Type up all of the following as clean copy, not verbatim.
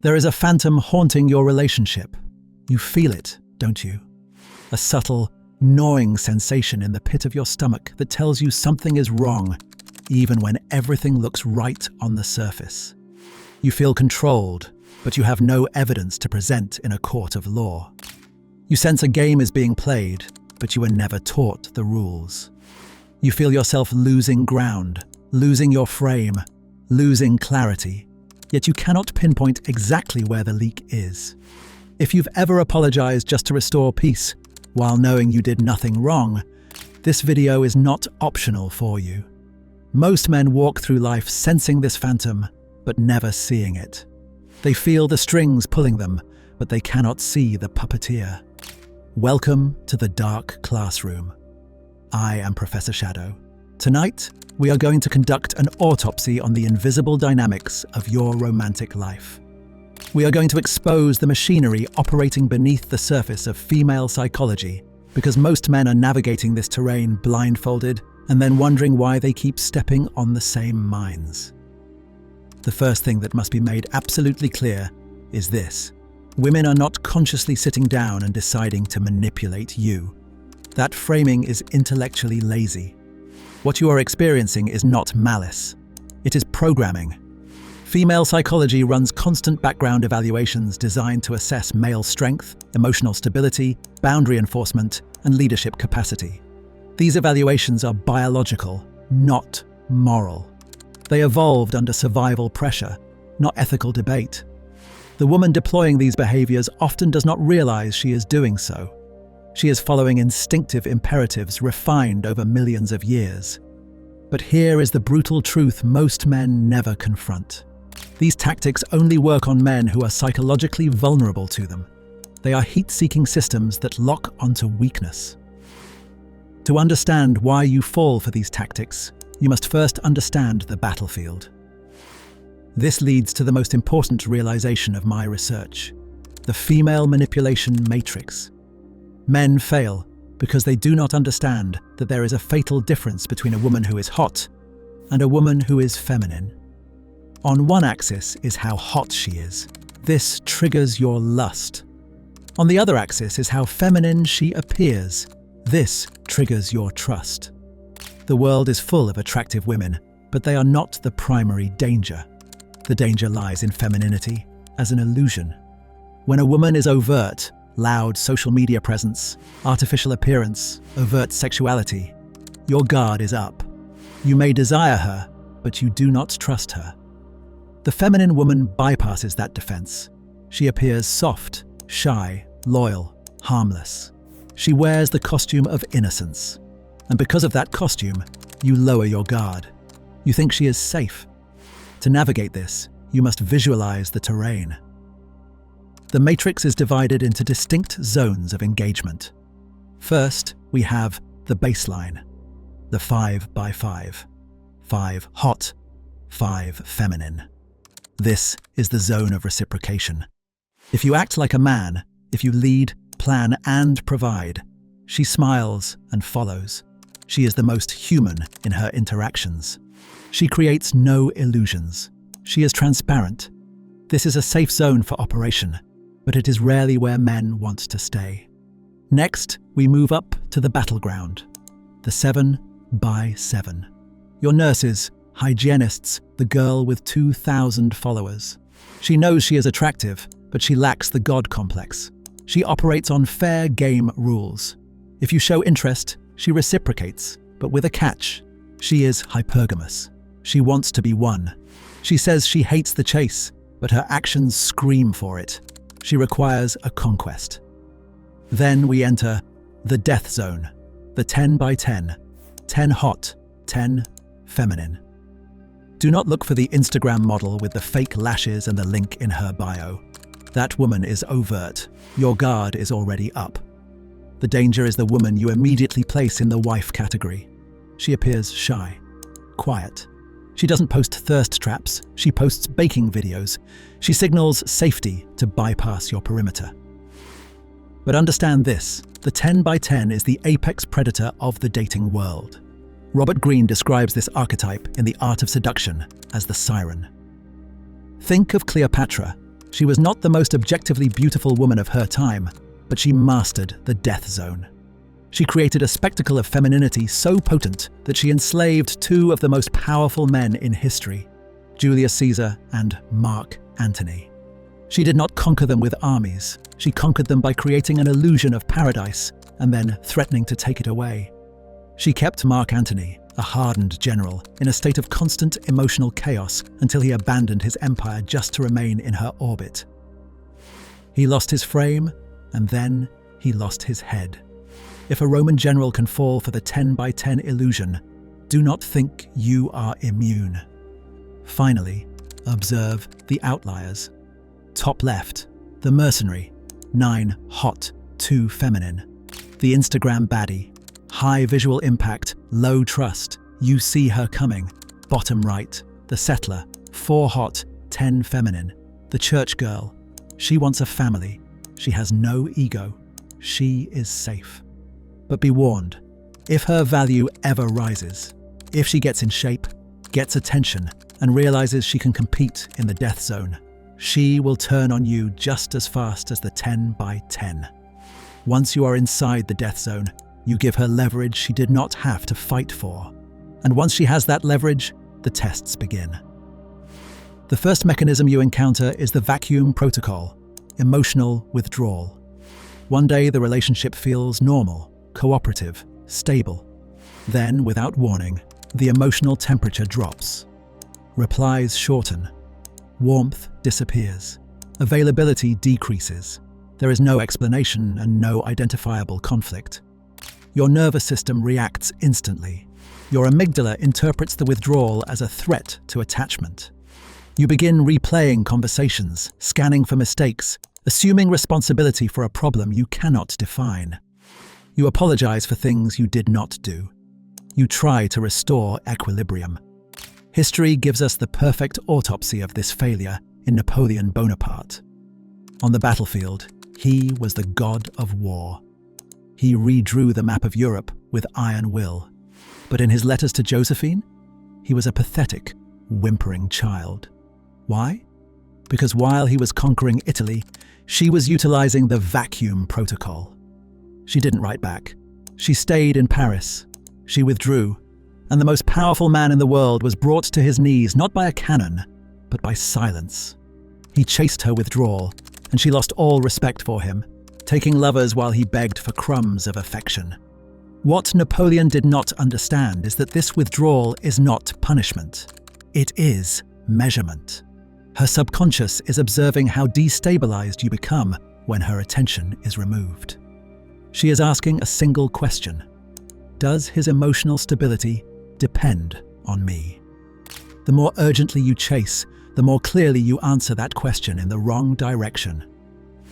There is a phantom haunting your relationship. You feel it, don't you? A subtle, gnawing sensation in the pit of your stomach that tells you something is wrong, even when everything looks right on the surface. You feel controlled, but you have no evidence to present in a court of law. You sense a game is being played, but you were never taught the rules. You feel yourself losing ground, losing your frame, losing clarity, yet you cannot pinpoint exactly where the leak is. If you've ever apologized just to restore peace, while knowing you did nothing wrong, this video is not optional for you. Most men walk through life sensing this phantom, but never seeing it. They feel the strings pulling them, but they cannot see the puppeteer. Welcome to the dark classroom. I am Professor Shadow. Tonight, we are going to conduct an autopsy on the invisible dynamics of your romantic life. We are going to expose the machinery operating beneath the surface of female psychology, because most men are navigating this terrain blindfolded and then wondering why they keep stepping on the same mines. The first thing that must be made absolutely clear is this: women are not consciously sitting down and deciding to manipulate you. That framing is intellectually lazy. What you are experiencing is not malice. It is programming. Female psychology runs constant background evaluations designed to assess male strength, emotional stability, boundary enforcement, and leadership capacity. These evaluations are biological, not moral. They evolved under survival pressure, not ethical debate. The woman deploying these behaviors often does not realize she is doing so. She is following instinctive imperatives refined over millions of years. But here is the brutal truth most men never confront. These tactics only work on men who are psychologically vulnerable to them. They are heat-seeking systems that lock onto weakness. To understand why you fall for these tactics, you must first understand the battlefield. This leads to the most important realization of my research: the female manipulation matrix. Men fail because they do not understand that there is a fatal difference between a woman who is hot and a woman who is feminine. On one axis is how hot she is. This triggers your lust. On the other axis is how feminine she appears. This triggers your trust. The world is full of attractive women, but they are not the primary danger. The danger lies in femininity as an illusion. When a woman is overt, loud social media presence, artificial appearance, overt sexuality, your guard is up. You may desire her, but you do not trust her. The feminine woman bypasses that defense. She appears soft, shy, loyal, harmless. She wears the costume of innocence. And because of that costume, you lower your guard. You think she is safe. To navigate this, you must visualize the terrain. The matrix is divided into distinct zones of engagement. First, we have the baseline, the 5 by 5. 5 hot, 5 feminine. This is the zone of reciprocation. If you act like a man, if you lead, plan, and provide, she smiles and follows. She is the most human in her interactions. She creates no illusions. She is transparent. This is a safe zone for operation, but it is rarely where men want to stay. Next, we move up to the battleground, the 7 by 7. Your nurses, hygienists, the girl with 2,000 followers. She knows she is attractive, but she lacks the God complex. She operates on fair game rules. If you show interest, she reciprocates, but with a catch. She is hypergamous. She wants to be won. She says she hates the chase, but her actions scream for it. She requires a conquest. Then we enter the death zone, the 10 by 10. 10 hot, 10 feminine. Do not look for the Instagram model with the fake lashes and the link in her bio. That woman is overt. Your guard is already up. The danger is the woman you immediately place in the wife category. She appears shy, quiet. She doesn't post thirst traps. She posts baking videos. She signals safety to bypass your perimeter. But understand this, the 10 by 10 is the apex predator of the dating world. Robert Greene describes this archetype in The Art of Seduction as the siren. Think of Cleopatra, She was not the most objectively beautiful woman of her time, but she mastered the death zone. She created a spectacle of femininity so potent that she enslaved two of the most powerful men in history, Julius Caesar and Mark Antony. She did not conquer them with armies. She conquered them by creating an illusion of paradise and then threatening to take it away. She kept Mark Antony, a hardened general, in a state of constant emotional chaos until he abandoned his empire just to remain in her orbit. He lost his frame, and then he lost his head. If a Roman general can fall for the 10 by 10 illusion, do not think you are immune. Finally, observe the outliers. Top left, the mercenary, 9 hot, 2 feminine. The Instagram baddie, high visual impact, low trust, you see her coming. Bottom right, the settler, 4 hot, 10 feminine. The church girl, she wants a family. She has no ego. She is safe. But be warned, if her value ever rises, if she gets in shape, gets attention, and realizes she can compete in the death zone, she will turn on you just as fast as the 10 by 10. Once you are inside the death zone, you give her leverage she did not have to fight for. And once she has that leverage, the tests begin. The first mechanism you encounter is the vacuum protocol, emotional withdrawal. One day the relationship feels normal, cooperative, stable. Then, without warning, the emotional temperature drops. Replies shorten. Warmth disappears. Availability decreases. There is no explanation and no identifiable conflict. Your nervous system reacts instantly. Your amygdala interprets the withdrawal as a threat to attachment. You begin replaying conversations, scanning for mistakes, assuming responsibility for a problem you cannot define. You apologize for things you did not do. You try to restore equilibrium. History gives us the perfect autopsy of this failure in Napoleon Bonaparte. On the battlefield, he was the god of war. He redrew the map of Europe with iron will. But in his letters to Josephine, he was a pathetic, whimpering child. Why? Because while he was conquering Italy, she was utilizing the vacuum protocol. She didn't write back. She stayed in Paris. She withdrew. And the most powerful man in the world was brought to his knees not by a cannon, but by silence. He chased her withdrawal, and she lost all respect for him, taking lovers while he begged for crumbs of affection. What Napoleon did not understand is that this withdrawal is not punishment. It is measurement. Her subconscious is observing how destabilized you become when her attention is removed. She is asking a single question. Does his emotional stability depend on me? The more urgently you chase, the more clearly you answer that question in the wrong direction.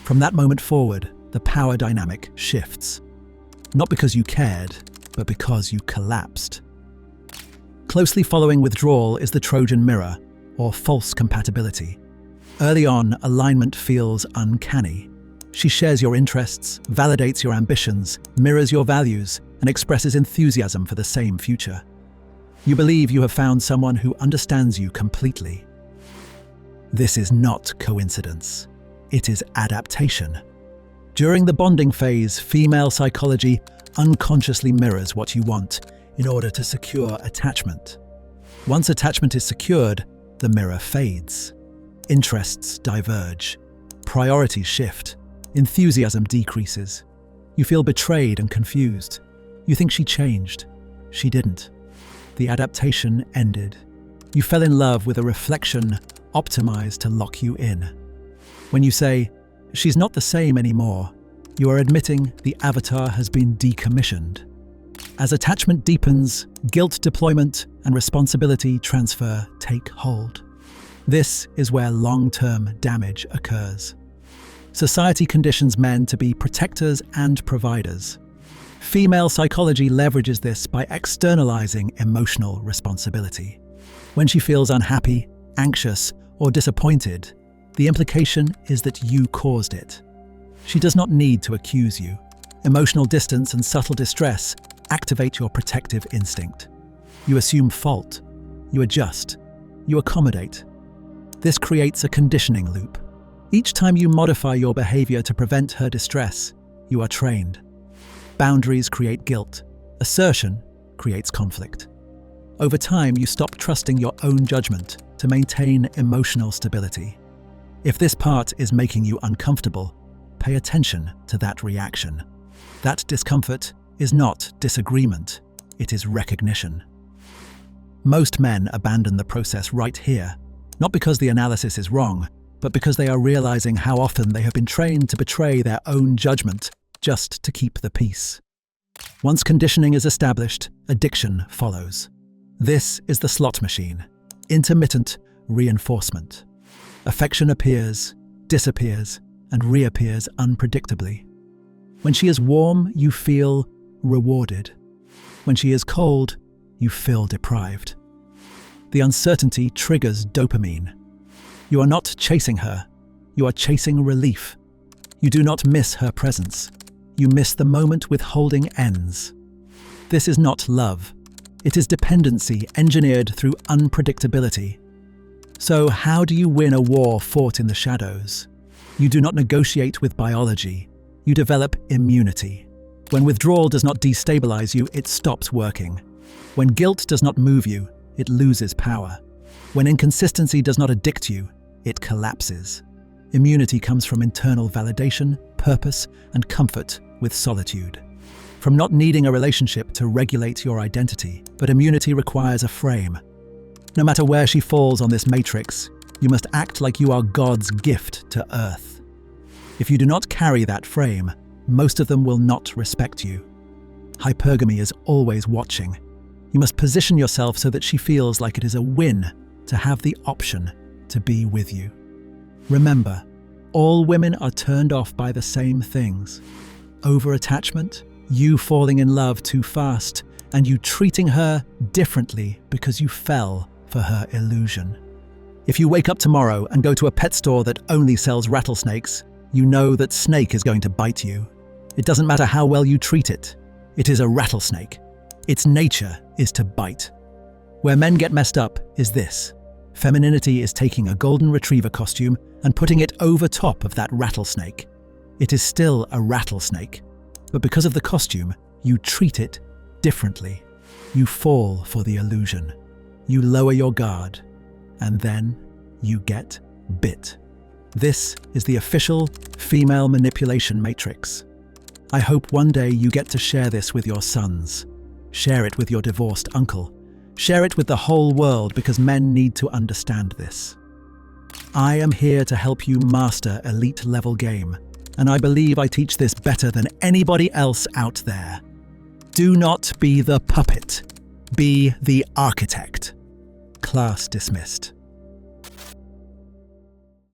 From that moment forward, the power dynamic shifts. Not because you cared, but because you collapsed. Closely following withdrawal is the Trojan mirror, or false compatibility. Early on, alignment feels uncanny. She shares your interests, validates your ambitions, mirrors your values, and expresses enthusiasm for the same future. You believe you have found someone who understands you completely. This is not coincidence. It is adaptation. During the bonding phase, female psychology unconsciously mirrors what you want in order to secure attachment. Once attachment is secured, the mirror fades. Interests diverge. Priorities shift. Enthusiasm decreases. You feel betrayed and confused. You think she changed. She didn't. The adaptation ended. You fell in love with a reflection optimized to lock you in. When you say, "She's not the same anymore," you are admitting the avatar has been decommissioned. As attachment deepens, guilt deployment and responsibility transfer take hold. This is where long-term damage occurs. Society conditions men to be protectors and providers. Female psychology leverages this by externalizing emotional responsibility. When she feels unhappy, anxious, or disappointed, the implication is that you caused it. She does not need to accuse you. Emotional distance and subtle distress activate your protective instinct. You assume fault. You adjust. You accommodate. This creates a conditioning loop. Each time you modify your behavior to prevent her distress, you are trained. Boundaries create guilt. Assertion creates conflict. Over time, you stop trusting your own judgment to maintain emotional stability. If this part is making you uncomfortable, pay attention to that reaction. That discomfort is not disagreement, it is recognition. Most men abandon the process right here, not because the analysis is wrong, but because they are realizing how often they have been trained to betray their own judgment just to keep the peace. Once conditioning is established, addiction follows. This is the slot machine, intermittent reinforcement. Affection appears, disappears, and reappears unpredictably. When she is warm, you feel rewarded. When she is cold, you feel deprived. The uncertainty triggers dopamine. You are not chasing her, you are chasing relief. You do not miss her presence. You miss the moment withholding ends. This is not love. It is dependency engineered through unpredictability. So how do you win a war fought in the shadows? You do not negotiate with biology. You develop immunity. When withdrawal does not destabilize you, it stops working. When guilt does not move you, it loses power. When inconsistency does not addict you, it collapses. Immunity comes from internal validation, purpose, and comfort with solitude. From not needing a relationship to regulate your identity, but immunity requires a frame. No matter where she falls on this matrix, you must act like you are God's gift to earth. If you do not carry that frame, most of them will not respect you. Hypergamy is always watching. You must position yourself so that she feels like it is a win to have the option to be with you. Remember, all women are turned off by the same things. Over-attachment, you falling in love too fast, and you treating her differently because you fell for her illusion. If you wake up tomorrow and go to a pet store that only sells rattlesnakes, you know that snake is going to bite you. It doesn't matter how well you treat it. It is a rattlesnake. Its nature is to bite. Where men get messed up is this. Femininity is taking a golden retriever costume and putting it over top of that rattlesnake. It is still a rattlesnake, but because of the costume, you treat it differently. You fall for the illusion. You lower your guard, and then you get bit. This is the official female manipulation matrix. I hope one day you get to share this with your sons. Share it with your divorced uncle. Share it with the whole world because men need to understand this. I am here to help you master elite level game, and I believe I teach this better than anybody else out there. Do not be the puppet. Be the architect. Class dismissed.